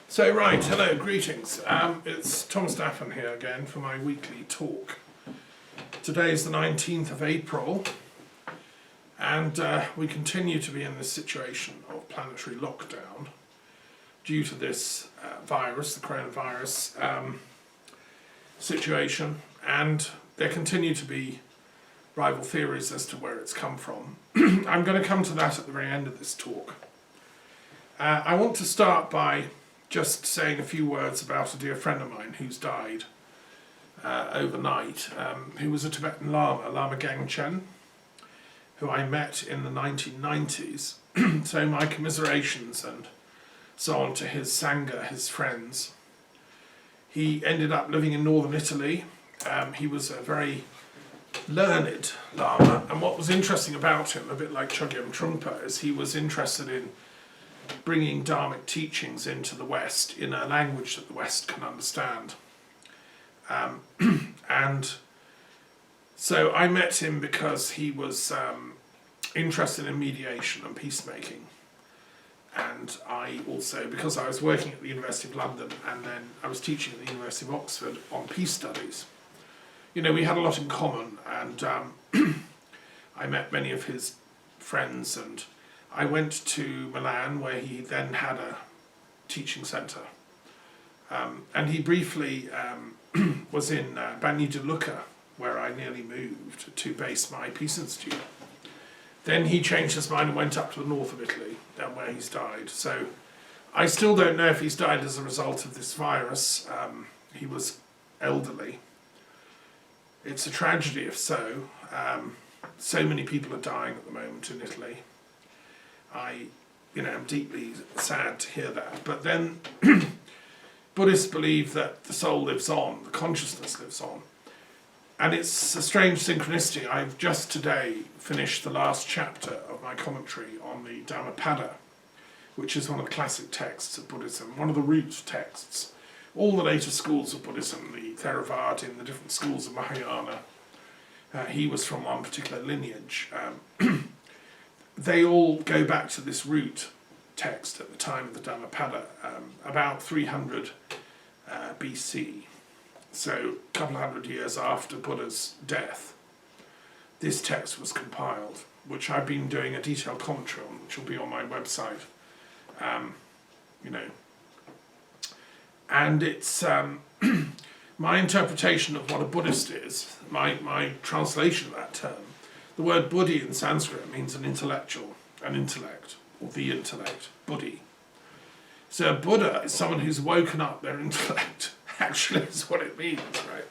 Hello, greetings. It's Thomas Daffern here again for my weekly talk. Today is the 19th of April, and we continue to be in this situation of planetary lockdown due to this virus, the coronavirus situation, and there continue to be rival theories as to where it's come from. I'm going to come to that at the very end of this talk. I want to start by just saying a few words about a dear friend of mine who's died overnight, who was a Tibetan Lama, Lama Gangchen, who I met in the 1990s. So my commiserations and so on to his Sangha, his friends. He ended up living in northern Italy. He was a very learned Lama, and what was interesting about him, a bit like Chogyam Trungpa, is he was interested in bringing Dharmic teachings into the West in a language that the West can understand. And so I met him because he was interested in mediation and peacemaking. And I also, because I was working at the University of London and then I was teaching at the University of Oxford on peace studies, you know, we had a lot in common, and I met many of his friends, and I went to Milan, where he then had a teaching centre, and he briefly was in Bagni di Lucca, where I nearly moved to base my Peace Institute. Then he changed his mind and went up to the north of Italy, where he's died. So I still don't know if he's died as a result of this virus. He was elderly. It's a tragedy if so. So many people are dying at the moment in Italy. I am deeply sad to hear that. But then Buddhists believe that the soul lives on, the consciousness lives on. And it's a strange synchronicity. I've just today finished the last chapter of my commentary on the Dhammapada, which is one of the classic texts of Buddhism, one of the root texts. All the later schools of Buddhism, the Theravada in the different schools of Mahayana, he was from one particular lineage. They all go back to this root text at the time of the Dhammapada, about 300 BC. So a couple of hundred years after Buddha's death, this text was compiled, which I've been doing a detailed commentary on, which will be on my website. And it's my interpretation of what a Buddhist is, my translation of that term. The word buddhi in Sanskrit means an intellectual, an intellect, or the intellect, buddhi. So a Buddha is someone who's woken up their intellect, actually is what it means, right?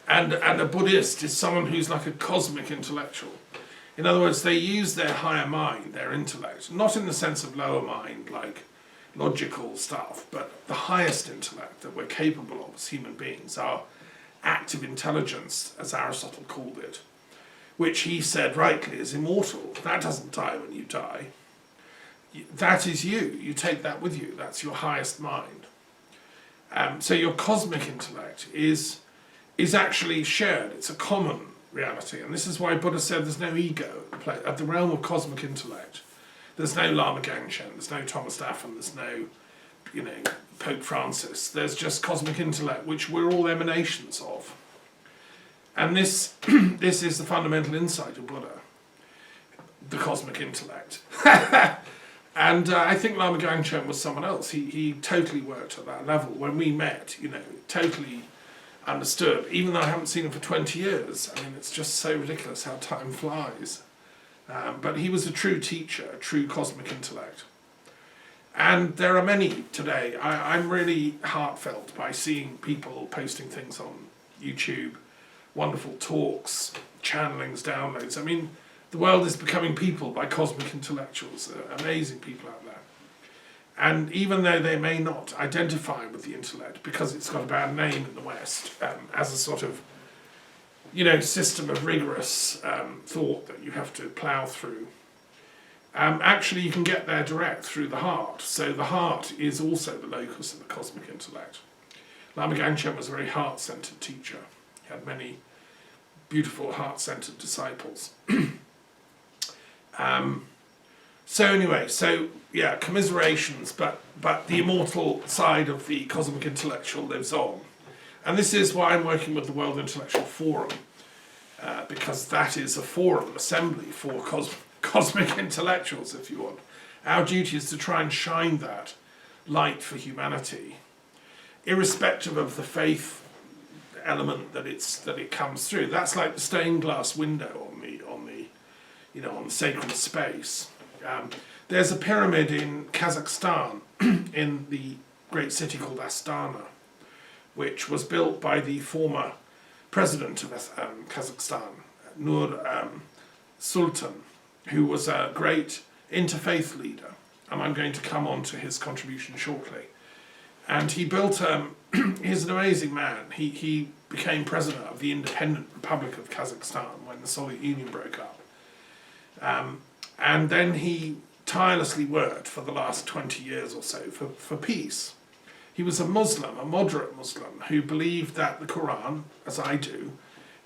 And a Buddhist is someone who's like a cosmic intellectual. In other words, they use their higher mind, their intellect, not in the sense of lower mind, like logical stuff, but the highest intellect that we're capable of as human beings, our active intelligence, as Aristotle called it, which he said rightly is immortal. That doesn't die when you die. That is you. You take that with you. That's your highest mind. So your cosmic intellect is actually shared. It's a common reality. And this is why Buddha said there's no ego at the realm of cosmic intellect. There's no Lama Gangchen, there's no Thomas Daffern, there's no, Pope Francis. There's just cosmic intellect, which we're all emanations of. And this is the fundamental insight of Buddha, the cosmic intellect. And I think Lama Gangchen was someone else. He totally worked at that level. When we met, totally understood, even though I haven't seen him for 20 years. I mean, it's just so ridiculous how time flies. But he was a true teacher, a true cosmic intellect. And there are many today. I'm really heartfelt by seeing people posting things on YouTube, wonderful talks, channelings, downloads. I mean, the world is becoming peopled by cosmic intellectuals. There are amazing people out there. And even though they may not identify with the intellect, because it's got a bad name in the West, as a sort of system of rigorous thought that you have to plough through. Actually, you can get there direct through the heart. So the heart is also the locus of the cosmic intellect. Lama Gangchen was a very heart-centered teacher. He had many beautiful heart-centered disciples. So anyway, so yeah, commiserations, but the immortal side of the cosmic intellectual lives on. And this is why I'm working with the World Intellectual Forum, because that is a forum, assembly for cosmic intellectuals, if you want. Our duty is to try and shine that light for humanity, irrespective of the faith element that it comes through. That's like the stained glass window on the sacred space. There's a pyramid in Kazakhstan, in the great city called Astana, which was built by the former president of Kazakhstan, Nur Sultan, who was a great interfaith leader, and I'm going to come on to his contribution shortly. And he built, he's an amazing man. He became president of the independent Republic of Kazakhstan when the Soviet Union broke up. And then he tirelessly worked for the last 20 years or so for peace. He was a Muslim, a moderate Muslim, who believed that the Quran, as I do,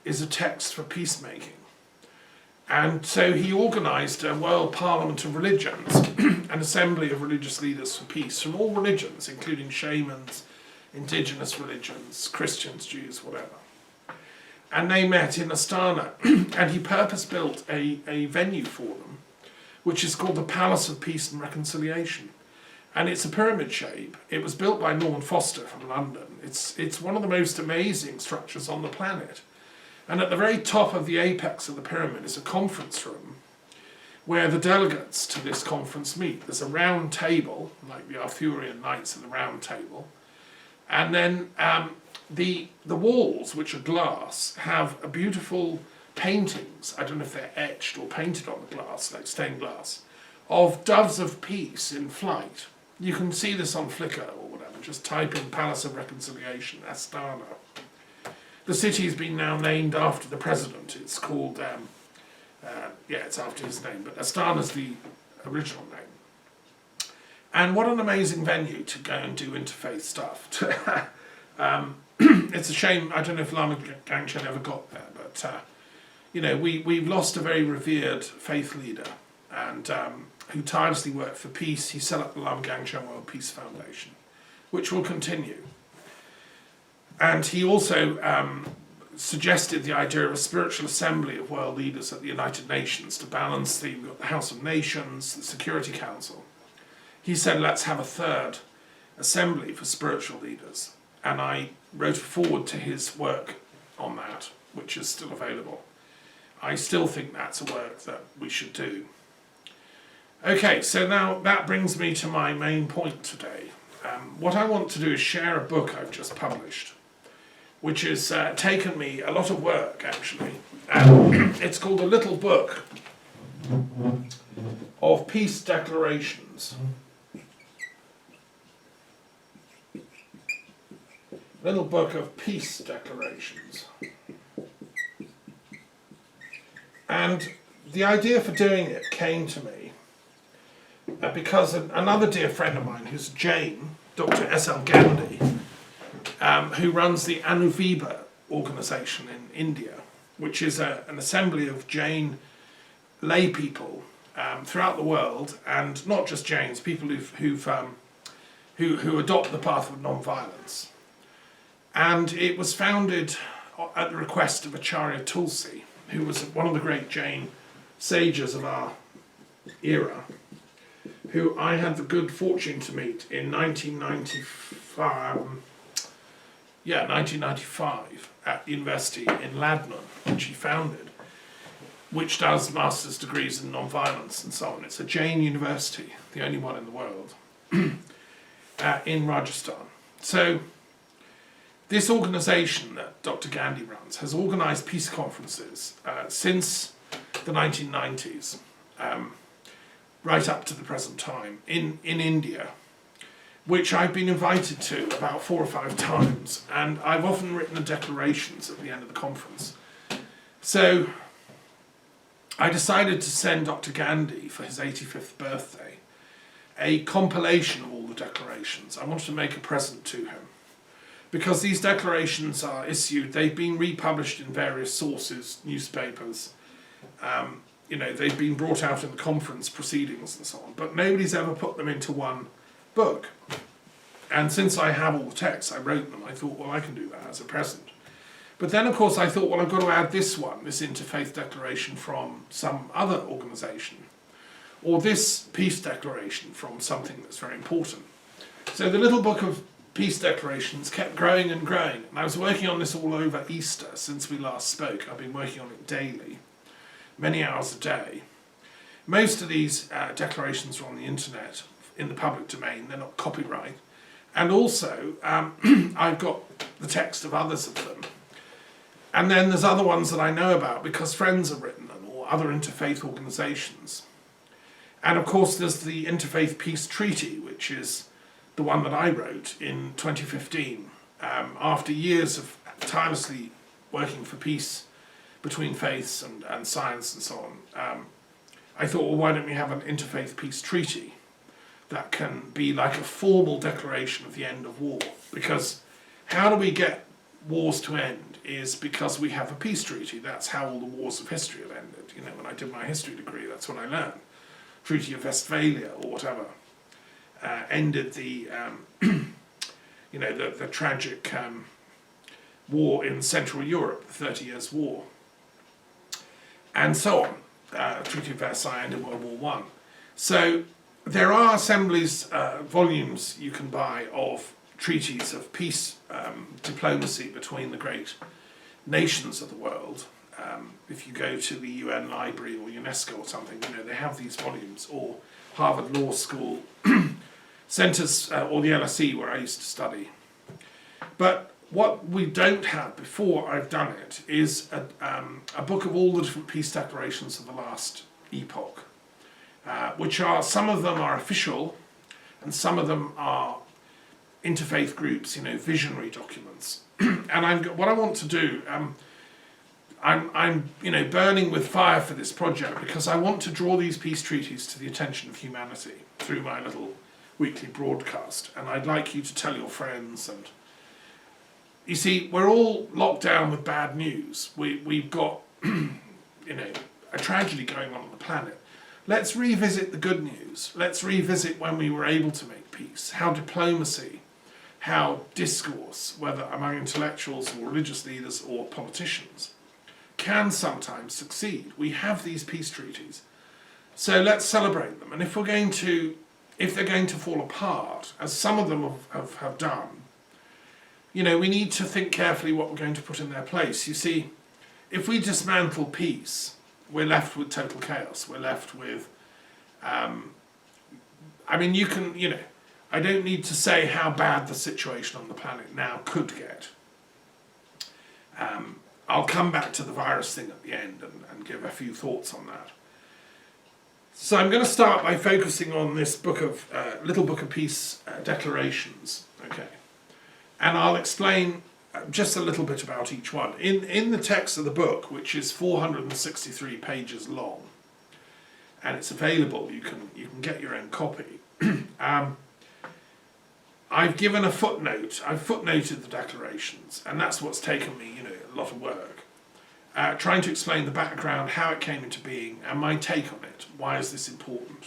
is a text for peacemaking. And so he organised a world parliament of religions, an assembly of religious leaders for peace from all religions, including shamans, indigenous religions, Christians, Jews, whatever. And they met in Astana, and he purpose-built a venue for them, which is called the Palace of Peace and Reconciliation. And it's a pyramid shape. It was built by Norman Foster from London. It's one of the most amazing structures on the planet. And at the very top of the apex of the pyramid is a conference room where the delegates to this conference meet. There's a round table, like the Arthurian Knights of the Round Table. And then the walls, which are glass, have a beautiful paintings, I don't know if they're etched or painted on the glass, like stained glass, of doves of peace in flight. You can see this on Flickr or whatever, just type in Palace of Reconciliation, Astana. The city has been now named after the president. It's called, it's after his name, but Astana's the original name. And what an amazing venue to go and do interfaith stuff. It's a shame, I don't know if Lama Gangchen ever got there, but we've lost a very revered faith leader, and who tirelessly worked for peace. He set up the Lama Gangchen World Peace Foundation, which will continue. And he also suggested the idea of a spiritual assembly of world leaders at the United Nations to balance the House of Nations, the Security Council. He said, let's have a third assembly for spiritual leaders. And I wrote a forward to his work on that, which is still available. I still think that's a work that we should do. Okay, so now that brings me to my main point today. What I want to do is share a book I've just published, which has taken me a lot of work, actually. It's called A Little Book of Peace Declarations. Little Book of Peace Declarations. And the idea for doing it came to me because another dear friend of mine, who's Jain, Dr. S.L. Gandhi, who runs the Anuviva organization in India, which is an assembly of Jain lay people throughout the world, and not just Jains, people who adopt the path of non-violence. And it was founded at the request of Acharya Tulsi, who was one of the great Jain sages of our era, who I had the good fortune to meet in 1995 at the university in Ladnan, which he founded, which does master's degrees in non-violence and so on. It's a Jain university, the only one in the world, in Rajasthan. So this organisation that Dr. Gandhi runs has organised peace conferences since the 1990s, right up to the present time, in India, which I've been invited to about 4 or 5 times, and I've often written the declarations at the end of the conference. So I decided to send Dr. Gandhi, for his 85th birthday, a compilation of all the declarations. I wanted to make a present to him, because these declarations are issued, they've been republished in various sources, newspapers, they've been brought out in the conference proceedings and so on, but nobody's ever put them into one book. And since I have all the texts, I wrote them, I thought, well, I can do that as a present. But then, of course, I thought, well, I've got to add this one, this Interfaith Declaration from some other organisation, or this Peace Declaration from something that's very important. So the little book of Peace Declarations kept growing and growing, and I was working on this all over Easter since we last spoke. I've been working on it daily, many hours a day. Most of these declarations are on the internet, in the public domain, they're not copyright. And also, I've got the text of others of them. And then there's other ones that I know about because friends have written them, or other interfaith organisations. And of course there's the Interfaith Peace Treaty, which is the one that I wrote in 2015, after years of tirelessly working for peace between faiths and science and so on. I thought, well, why don't we have an Interfaith Peace Treaty that can be like a formal declaration of the end of war? Because how do we get wars to end is because we have a peace treaty. That's how all the wars of history have ended. When I did my history degree, that's what I learned. Treaty of Westphalia or whatever ended the the tragic war in Central Europe, the 30 Years' War, and so on. Treaty of Versailles ended World War I. So there are assemblies, volumes you can buy of treaties of peace diplomacy between the great nations of the world. If you go to the UN Library or UNESCO or something, they have these volumes, or Harvard Law School centres, or the LSE where I used to study. But what we don't have before I've done it is a book of all the different peace declarations of the last epoch, which are, some of them are official and some of them are interfaith groups, visionary documents. And what I want to do, I'm burning with fire for this project because I want to draw these peace treaties to the attention of humanity through my little weekly broadcast, and I'd like you to tell your friends. And you see, we're all locked down with bad news. We've got a tragedy going on the planet. Let's revisit the good news. Let's revisit when we were able to make peace, how diplomacy, how discourse, whether among intellectuals or religious leaders or politicians, can sometimes succeed. We have these peace treaties, so let's celebrate them. And if they're going to fall apart, as some of them have done, we need to think carefully what we're going to put in their place. You see, if we dismantle peace, we're left with total chaos. We're left with, I don't need to say how bad the situation on the planet now could get. I'll come back to the virus thing at the end and give a few thoughts on that. So I'm going to start by focusing on this book of little book of peace declarations, okay? And I'll explain just a little bit about each one. In the text of the book, which is 463 pages long, and it's available, you can get your own copy. I've given a footnote. I've footnoted the declarations, and that's what's taken me, a lot of work. Trying to explain the background, how it came into being, and my take on it. Why is this important?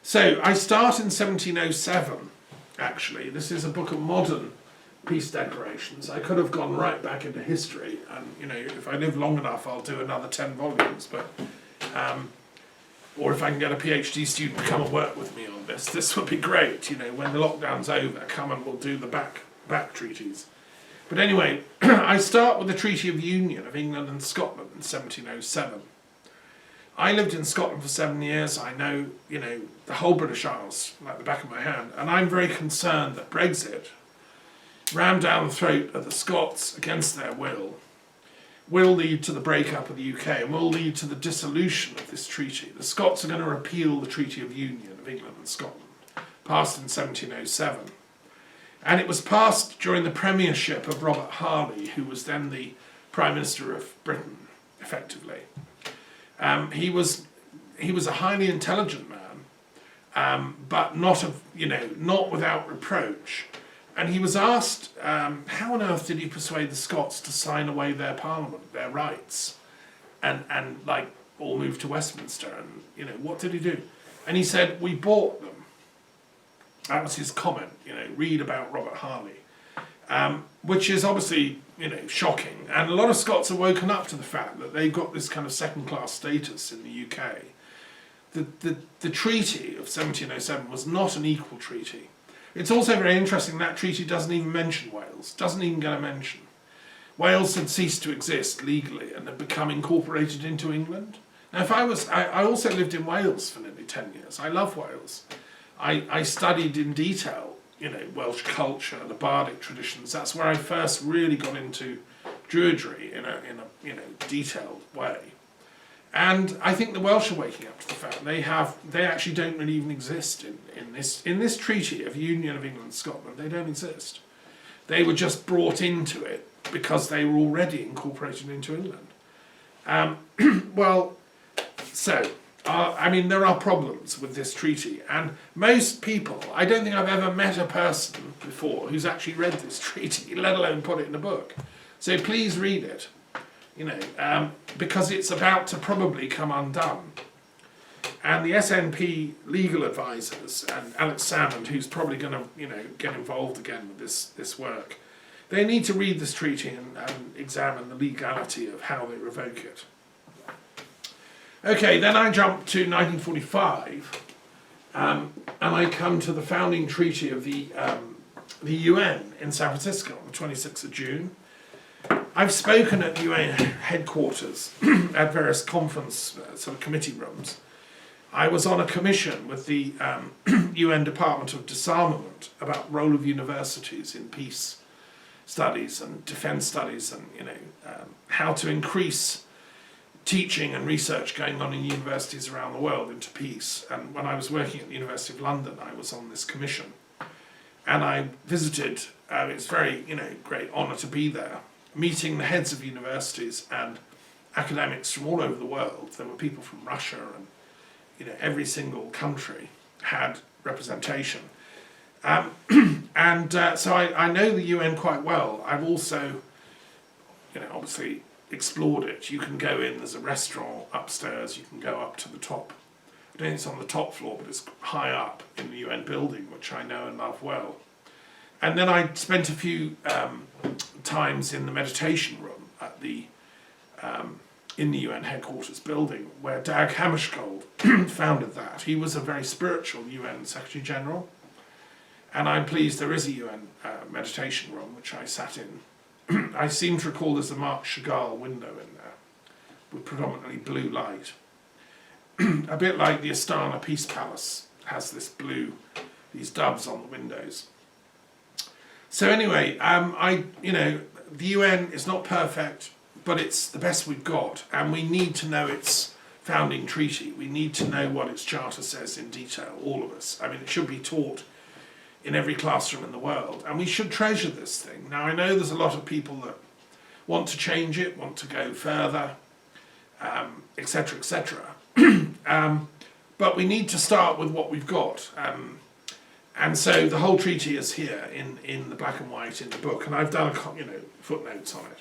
So I start in 1707, actually. This is a book of modern peace declarations. I could have gone right back into history, and if I live long enough, I'll do another 10 volumes. But or if I can get a PhD student to come and work with me on this would be great. When the lockdown's over, come and we'll do the back treaties. But anyway, I start with the Treaty of Union of England and Scotland in 1707. I lived in Scotland for 7 years. I know, the whole British Isles like the back of my hand, and I'm very concerned that Brexit, rammed down the throat of the Scots against their will lead to the breakup of the UK and will lead to the dissolution of this treaty. The Scots are going to repeal the Treaty of Union of England and Scotland, passed in 1707. And it was passed during the premiership of Robert Harley, who was then the Prime Minister of Britain, effectively. He was a highly intelligent man, but not without reproach. And he was asked, how on earth did he persuade the Scots to sign away their parliament, their rights? And all moved to Westminster, and what did he do? And he said, we bought them. That was his comment, read about Robert Harley, which is obviously, shocking. And a lot of Scots have woken up to the fact that they've got this kind of second-class status in the UK. The treaty of 1707 was not an equal treaty. It's also very interesting that treaty doesn't even mention Wales, doesn't even get a mention. Wales had ceased to exist legally and had become incorporated into England. Now, I also lived in Wales for nearly 10 years. I love Wales. I studied in detail, Welsh culture, the bardic traditions. That's where I first really got into Druidry in a detailed way. And I think the Welsh are waking up to the fact they actually don't really even exist in this treaty of Union of England and Scotland. They don't exist. They were just brought into it because they were already incorporated into England. There are problems with this treaty, and most people, I don't think I've ever met a person before who's actually read this treaty, let alone put it in a book. So please read it, because it's about to probably come undone. And the SNP legal advisors, and Alex Salmond, who's probably going to get involved again with this work, they need to read this treaty and examine the legality of how they revoke it. Okay, then I jump to 1945, and I come to the founding treaty of the UN in San Francisco on the 26th of June. I've spoken at the UN headquarters at various conference committee rooms. I was on a commission with the UN Department of Disarmament about the role of universities in peace studies and defence studies, and how to increase teaching and research going on in universities around the world into peace. And when I was working at the University of London, I was on this commission, and I visited. It's very great honour to be there, meeting the heads of universities and academics from all over the world. There were people from Russia, and every single country had representation. So I know the UN quite well. I've also, obviously explored it. You can go in, there's a restaurant upstairs, you can go up to the top. I don't think it's on the top floor, but it's high up in the UN building, which I know and love well. And then I spent a few times in the meditation room at in the UN headquarters building, where Dag Hammarskjöld founded that. He was a very spiritual UN Secretary General, and I'm pleased there is a UN meditation room, which I sat in. I seem to recall there's a Marc Chagall window in there with predominantly blue light. A bit like the Astana Peace Palace has these doves on the windows. So anyway, the UN is not perfect, but it's the best we've got, and we need to know its founding treaty. We need to know what its charter says in detail, all of us. It should be taught in every classroom in the world, and we should treasure this thing. Now, I know there's a lot of people that want to change it, want to go further, etc., etc. But we need to start with what we've got. And so the whole treaty is here in the black and white in the book, and I've done footnotes on it.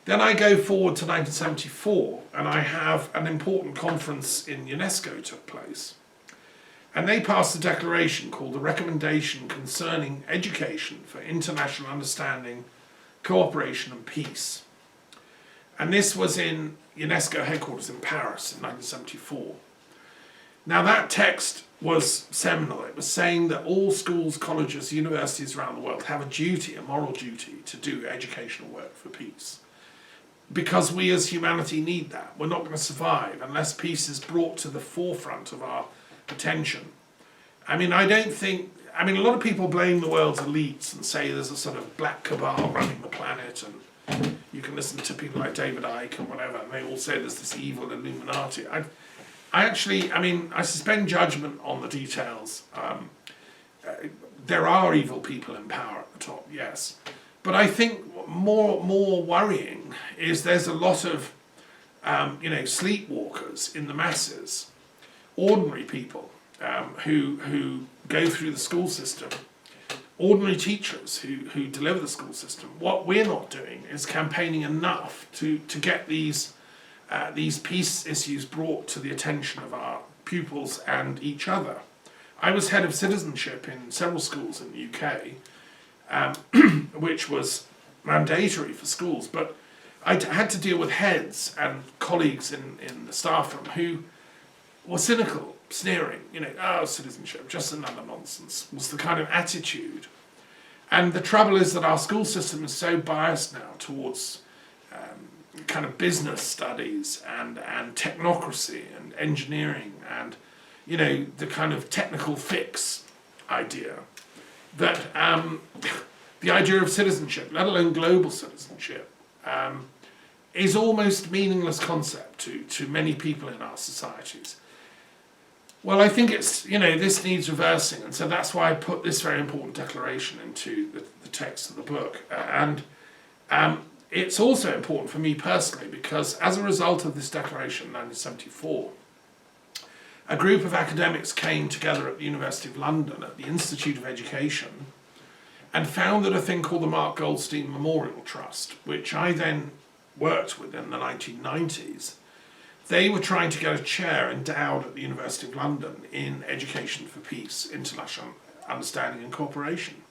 Then I go forward to 1974, and I have an important conference in UNESCO took place. And they passed a declaration called the Recommendation Concerning Education for International Understanding, Cooperation and Peace. And this was in UNESCO headquarters in Paris in 1974. Now that text was seminal. It was saying that all schools, colleges, universities around the world have a duty, a moral duty, to do educational work for peace. Because we as humanity need that. We're not going to survive unless peace is brought to the forefront of our attention. A lot of people blame the world's elites and say there's a sort of black cabal running the planet, and you can listen to people like David Icke and whatever, and they all say there's this evil Illuminati. I suspend judgment on the details. There are evil people in power at the top, yes. But I think more worrying is there's a lot of sleepwalkers in the masses, ordinary people who go through the school system, ordinary teachers who deliver the school system. What we're not doing is campaigning enough to get these these peace issues brought to the attention of our pupils and each other. I was head of citizenship in several schools in the UK, which was mandatory for schools, but I had to deal with heads and colleagues in the staff room who were cynical, sneering, oh, citizenship, just another nonsense, was the kind of attitude. And the trouble is that our school system is so biased now towards kind of business studies and technocracy and engineering and, the kind of technical fix idea, that the idea of citizenship, let alone global citizenship, is almost meaningless concept to many people in our societies. Well, I think it's, this needs reversing, and so that's why I put this very important declaration into the text of the book. And it's also important for me personally because as a result of this declaration in 1974, a group of academics came together at the University of London at the Institute of Education and founded a thing called the Mark Goldstein Memorial Trust, which I then worked with in the 1990s. They were trying to get a chair endowed at the University of London in education for peace, international understanding and cooperation.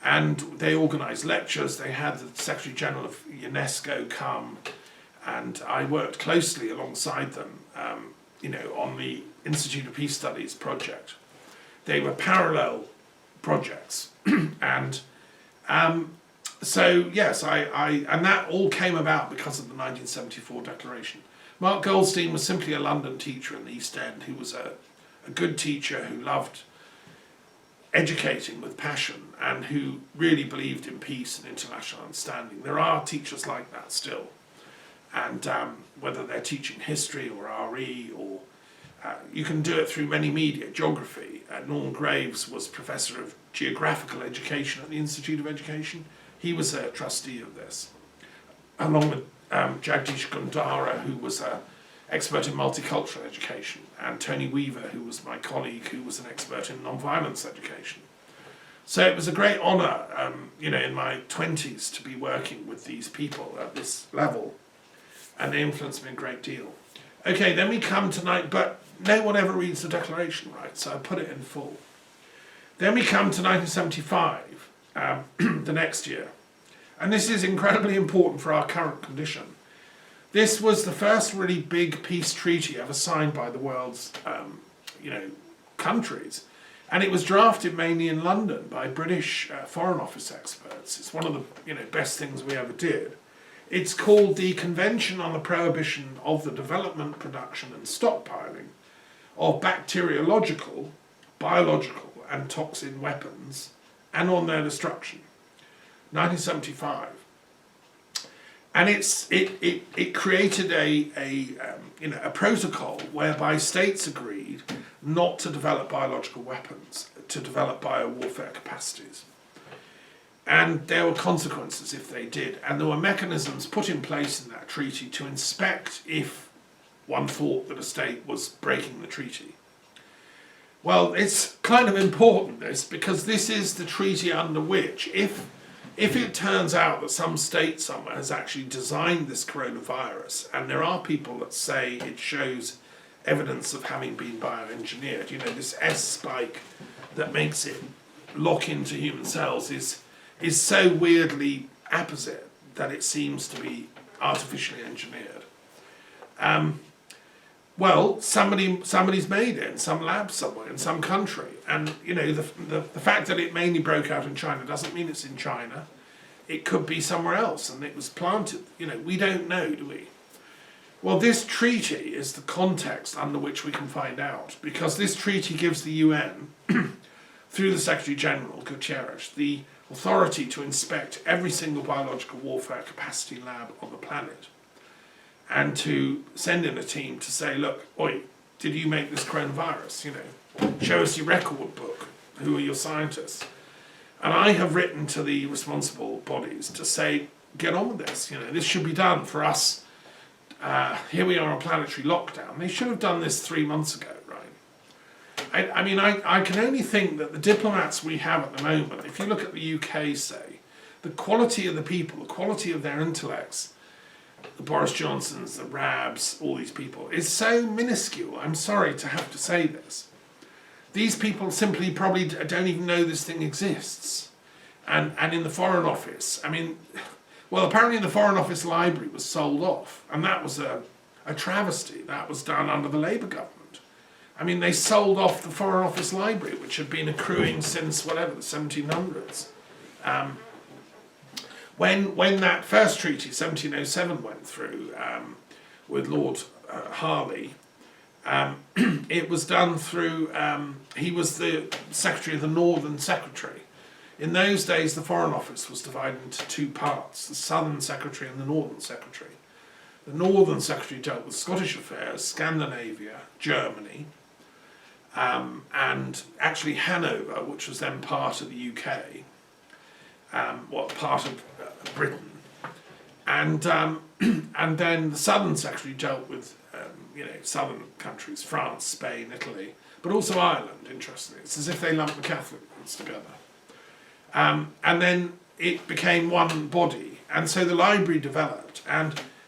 And they organised lectures, they had the Secretary General of UNESCO come, and I worked closely alongside them, on the Institute of Peace Studies project. They were parallel projects. And so, yes, and that all came about because of the 1974 declaration. Mark Goldstein was simply a London teacher in the East End who was a good teacher who loved educating with passion and who really believed in peace and international understanding. There are teachers like that still. And whether they're teaching history or RE or you can do it through many media, geography. Norman Graves was Professor of Geographical Education at the Institute of Education. He was a trustee of this, along with Jagdish Gundara, who was an expert in multicultural education, and Tony Weaver, who was my colleague, who was an expert in nonviolence education. So it was a great honour, in my 20s to be working with these people at this level, and they influenced me a great deal. Okay, then we come tonight, but no one ever reads the Declaration, right? So I put it in full. Then we come to 1975, the next year. And this is incredibly important for our current condition. This was the first really big peace treaty ever signed by the world's, countries. And it was drafted mainly in London by British Foreign Office experts. It's one of the best things we ever did. It's called the Convention on the Prohibition of the Development, Production and Stockpiling of Bacteriological, Biological and Toxin Weapons and on their Destruction, 1975. And it created a protocol whereby states agreed not to develop biological weapons, to develop biowarfare capacities. And there were consequences if they did. And there were mechanisms put in place in that treaty to inspect if one thought that a state was breaking the treaty. Well, it's kind of important, this, because this is the treaty under which, if it turns out that some state somewhere has actually designed this coronavirus, and there are people that say it shows evidence of having been bioengineered, this S spike that makes it lock into human cells is so weirdly apposite that it seems to be artificially engineered. Well, somebody's made it in some lab somewhere, in some country. And, the fact that it mainly broke out in China doesn't mean it's in China. It could be somewhere else, and it was planted. We don't know, do we? Well, this treaty is the context under which we can find out, because this treaty gives the UN, through the Secretary General, Guterres, the authority to inspect every single biological warfare capacity lab on the planet, and to send in a team to say, look, oi, did you make this coronavirus? Show us your record book. Who are your scientists? And I have written to the responsible bodies to say, get on with this. This should be done for us. Here we are on planetary lockdown. They should have done this 3 months ago, right? I can only think that the diplomats we have at the moment, if you look at the UK, say, the quality of the people, the quality of their intellects, the Boris Johnsons, the Rabs, all these people, is so minuscule. I'm sorry to have to say this. These people simply probably don't even know this thing exists. And in the Foreign Office, I mean, well, apparently the Foreign Office library was sold off, and that was a travesty. That was done under the Labour government. I mean, they sold off the Foreign Office library, which had been accruing since, whatever, the 1700s. When that first treaty, 1707, went through with Lord Harley, it was done through, he was the Secretary of the Northern Secretary. In those days, the Foreign Office was divided into two parts, the Southern Secretary and the Northern Secretary. The Northern Secretary dealt with Scottish affairs, Scandinavia, Germany, and actually Hanover, which was then part of the UK, part of Britain. And then the Southern Secretary dealt with southern countries, France, Spain, Italy, but also Ireland, interestingly. It's as if they lumped the Catholic ones together. And then it became one body, and so the library developed,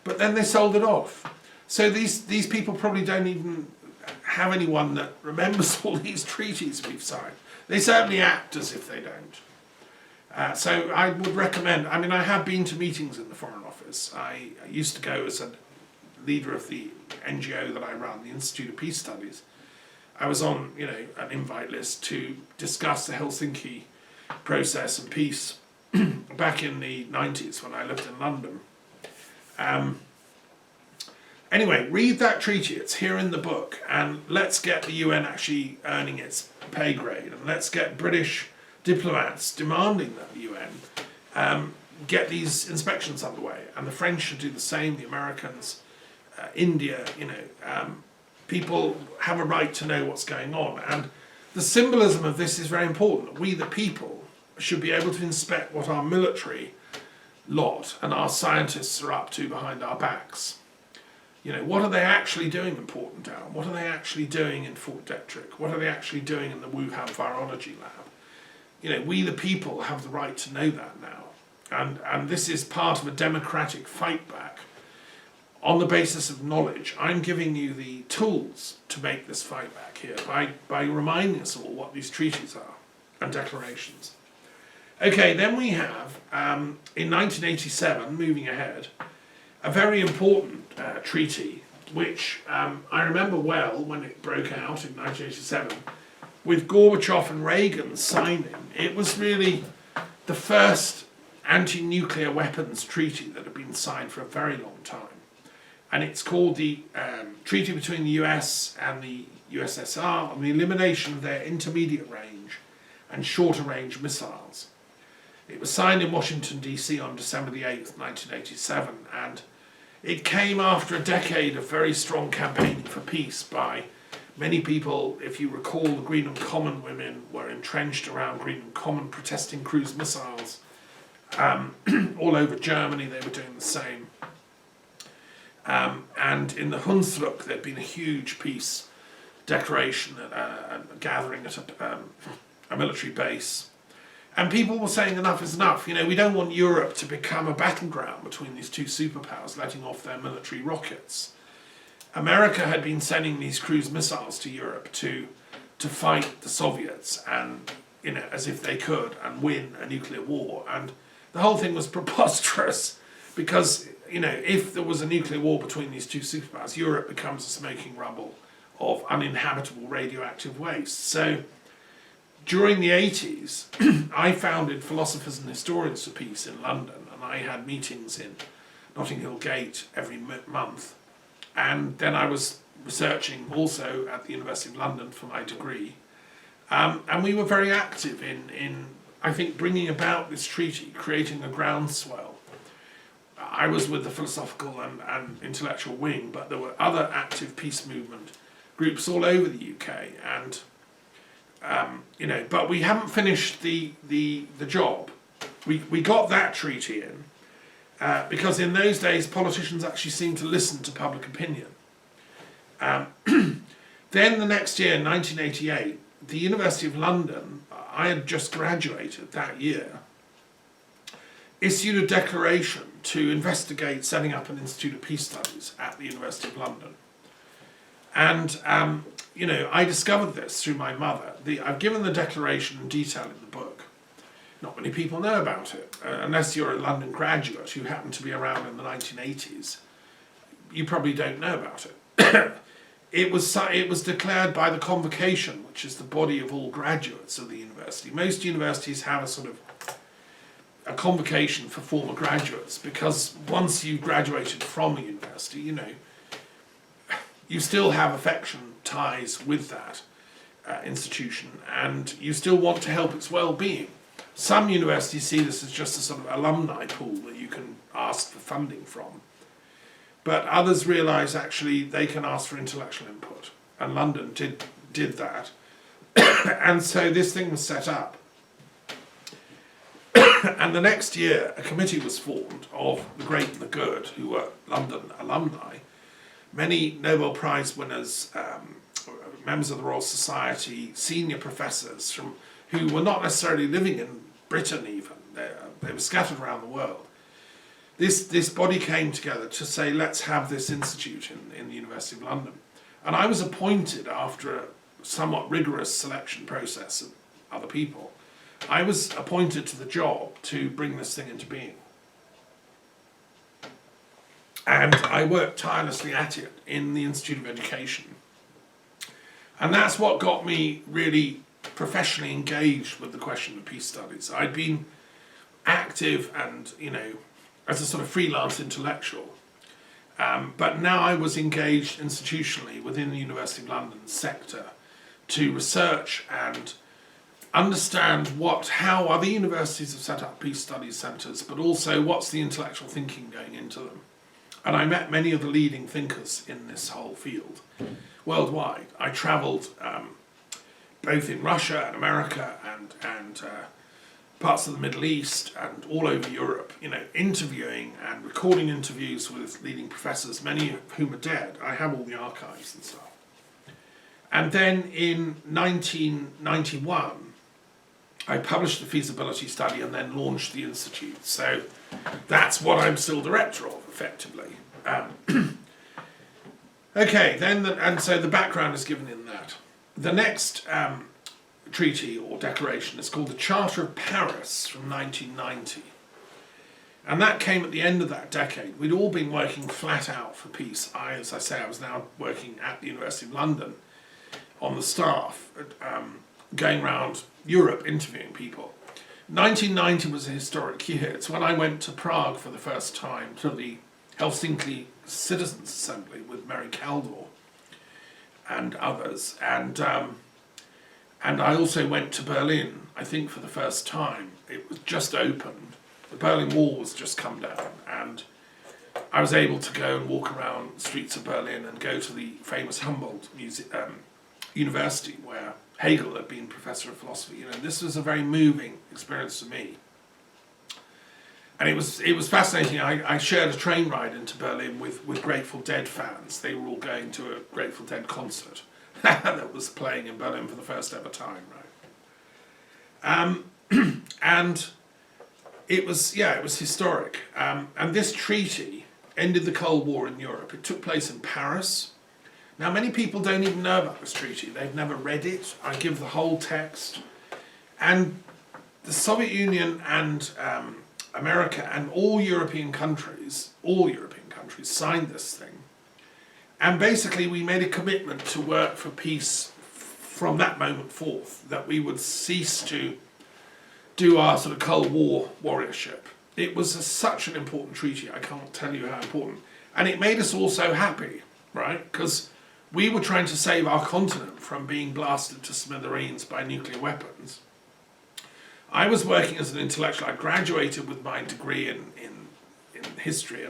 but then they sold it off. So these people probably don't even have anyone that remembers all these treaties we've signed. They certainly act as if they don't. So I would recommend, I mean, I have been to meetings in the Foreign Office. I used to go as a leader of the NGO that I run, the Institute of Peace Studies. I was on, an invite list to discuss the Helsinki process and peace back in the 90s when I lived in London. Anyway, read that treaty, it's here in the book, and let's get the UN actually earning its pay grade, and let's get British diplomats demanding that the UN get these inspections underway, and the French should do the same, the Americans, India, people have a right to know what's going on, and the symbolism of this is very important. We, the people, should be able to inspect what our military lot and our scientists are up to behind our backs. What are they actually doing in Portendown? What are they actually doing in Fort Detrick? What are they actually doing in the Wuhan Virology Lab? We, the people, have the right to know that now. And this is part of a democratic fight back on the basis of knowledge. I'm giving you the tools to make this fight back here by reminding us all what these treaties are and declarations. Okay, then we have, in 1987, moving ahead, a very important treaty, which I remember well when it broke out in 1987, with Gorbachev and Reagan signing. It was really the first anti-nuclear weapons treaty that had been signed for a very long time. And it's called the Treaty between the US and the USSR on the elimination of their intermediate range and shorter range missiles. It was signed in Washington, D.C. on December the 8th, 1987, and it came after a decade of very strong campaigning for peace by many people. If you recall, the Greenham Common women were entrenched around Greenham Common protesting cruise missiles. All over Germany they were doing the same. And in the Hunsrück there'd been a huge peace declaration, a gathering at a military base. And people were saying enough is enough. We don't want Europe to become a battleground between these two superpowers letting off their military rockets. America had been sending these cruise missiles to Europe to fight the Soviets, and as if they could, and win a nuclear war. And the whole thing was preposterous because if there was a nuclear war between these two superpowers, Europe becomes a smoking rubble of uninhabitable radioactive waste. So during the 80s, I founded Philosophers and Historians for Peace in London, and I had meetings in Notting Hill Gate every month. And then I was researching also at the University of London for my degree. And we were very active in, I think, bringing about this treaty, creating a groundswell. I was with the philosophical and intellectual wing, but there were other active peace movement groups all over the UK, and but we haven't finished the job. We got that treaty in because in those days politicians actually seemed to listen to public opinion. Then the next year, 1988, the University of London, I had just graduated that year, issued a declaration to investigate setting up an Institute of Peace Studies at the University of London. And, I discovered this through my mother. I've given the declaration in detail in the book. Not many people know about it, unless you're a London graduate who happened to be around in the 1980s. You probably don't know about it. It was declared by the Convocation, which is the body of all graduates of the university. Most universities have a sort of a convocation for former graduates, because once you've graduated from a university, you still have affection ties with that institution, and you still want to help its well-being. Some universities see this as just a sort of alumni pool that you can ask for funding from. But others realise actually they can ask for intellectual input. And London did that. And so this thing was set up. And the next year a committee was formed of the great and the good, who were London alumni. Many Nobel Prize winners, members of the Royal Society, senior professors who were not necessarily living in Britain even. They were scattered around the world. This body came together to say, let's have this institute in the University of London. And I was appointed, after a somewhat rigorous selection process of other people, I was appointed to the job to bring this thing into being. And I worked tirelessly at it in the Institute of Education. And that's what got me really professionally engaged with the question of peace studies. I'd been active and, as a sort of freelance intellectual. But now I was engaged institutionally within the University of London sector to research and understand how other universities have set up peace studies centres, but also what's the intellectual thinking going into them. And I met many of the leading thinkers in this whole field worldwide. I travelled both in Russia and America and parts of the Middle East and all over Europe, interviewing and recording interviews with leading professors, many of whom are dead. I have all the archives and stuff. And then in 1991, I published the feasibility study and then launched the institute. So that's what I'm still director of, effectively. Okay, and so the background is given in that. The next treaty or declaration is called the Charter of Paris from 1990. And that came at the end of that decade. We'd all been working flat out for peace. As I say, I was now working at the University of London on the staff, going around Europe interviewing people. 1990 was a historic year. It's when I went to Prague for the first time, to the Helsinki Citizens Assembly with Mary Kaldor and others. And I also went to Berlin, I think for the first time. It was just opened. The Berlin Wall was just come down, and I was able to go and walk around the streets of Berlin and go to the famous Humboldt University, where Hegel had been professor of philosophy. This was a very moving experience for me. And it was fascinating. I shared a train ride into Berlin with Grateful Dead fans. They were all going to a Grateful Dead concert that was playing in Berlin for the first ever time, right? And it was historic. And this treaty ended the Cold War in Europe. It took place in Paris. Now, many people don't even know about this treaty. They've never read it. I give the whole text. And the Soviet Union and America and all European countries signed this thing. And basically we made a commitment to work for peace from that moment forth, that we would cease to do our sort of Cold War warriorship. It was such an important treaty, I can't tell you how important. And it made us all so happy, right? Because we were trying to save our continent from being blasted to smithereens by nuclear weapons. I was working as an intellectual. I graduated with my degree in history.